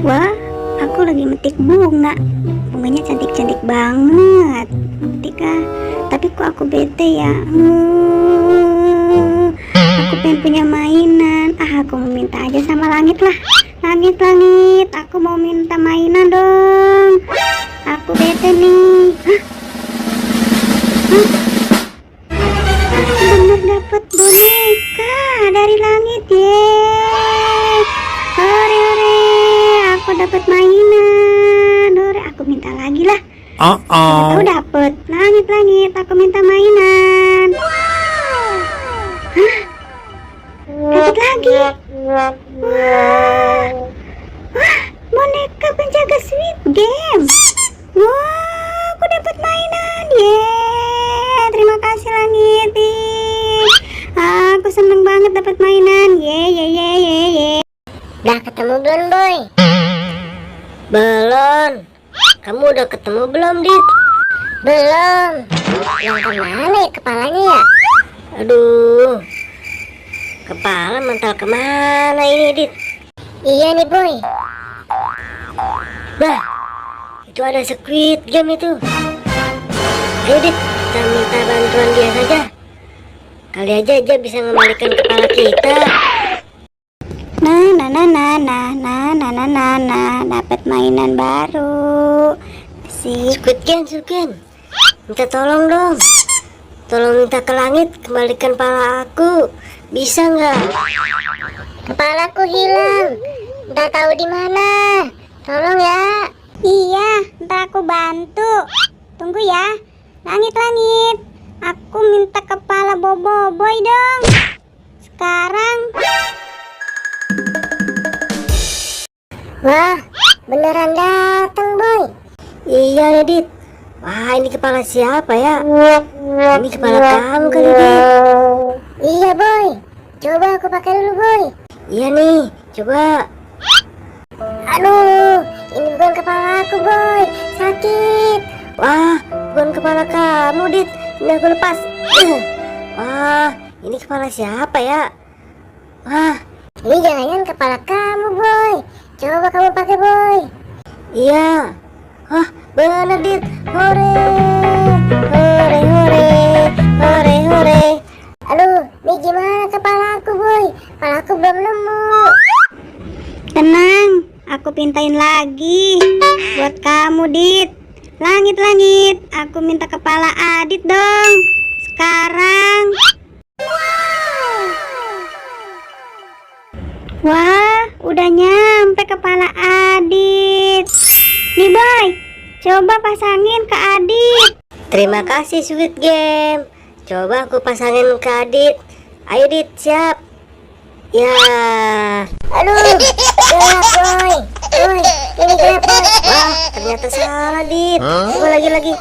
Wah, aku lagi metik bunga. Bunganya cantik-cantik banget. Metik ah. Tapi kok aku bete ya? Aku pengen punya mainan. Aku mau minta aja sama langit lah. Langit, langit, aku mau minta mainan dong. Aku bete nih. Aku bener dapet boneka dari langit, yeay. Hore hore, aku dapat mainan. Hore, aku minta lagi lah. Tahu dapet. Langit, langit, aku minta mainan. Hah? Dapat lagi. Wah, boneka penjaga Squid Game. Wah, aku dapat mainan. Yeay, terima kasih langit. Aku seneng banget dapat mainan. Yeay. Udah ketemu belum, Boy? Belum. Kamu udah ketemu belum, Dit? Belum. Yang kemana ya kepalanya ya? Aduh, kepala mental kemana ini, Dit? Iya nih, Boy. Bah, itu ada Squid Game itu. Ayo, Dit, kita minta bantuan dia saja. Kali aja dia bisa mengembalikan kepala kita. Dapat mainan baru. Squid Game. Minta tolong dong. Tolong minta ke langit kembalikan kepala aku. Bisa nggak? Kepalaku hilang. Nggak tahu di mana. Tolong ya. Iya, ntar aku bantu. Tunggu ya. Langit, langit, aku minta kepala Boboiboy dong. Sekarang. Wah, beneran datang, Boy. Iya, Dit. Wah, ini kepala siapa ya? Ini kepala kamu kali, Dit. Iya, Boy. Coba aku pakai dulu, Boy. Iya nih, coba. Aduh, ini bukan kepala aku, Boy. Sakit. Wah, bukan kepala kamu, Dit. Ini aku lepas. Wah, ini kepala siapa ya? Wah, Ini jangan kepala kamu, Boy. Coba kamu pakai, Boy. iya. Wah, bener, Dit. Hore. Hore, hore. Hore, hore. Aduh, ini gimana kepala aku, Boy? Kepala aku belum nemu. Tenang, aku pintain lagi buat kamu, Dit. Langit, langit, aku minta kepala Adit dong. Sekarang. Wah, udah nyampe kepala Adit. Nih, Boy, coba pasangin ke Adit. Terima kasih, Squid Game. Coba aku pasangin ke Adit. Ayo, Dit, siap. Ya. Aduh, gelap, Boy. Boy, ini gelap, Boy. Wah, ternyata salah, Dit. Coba lagi.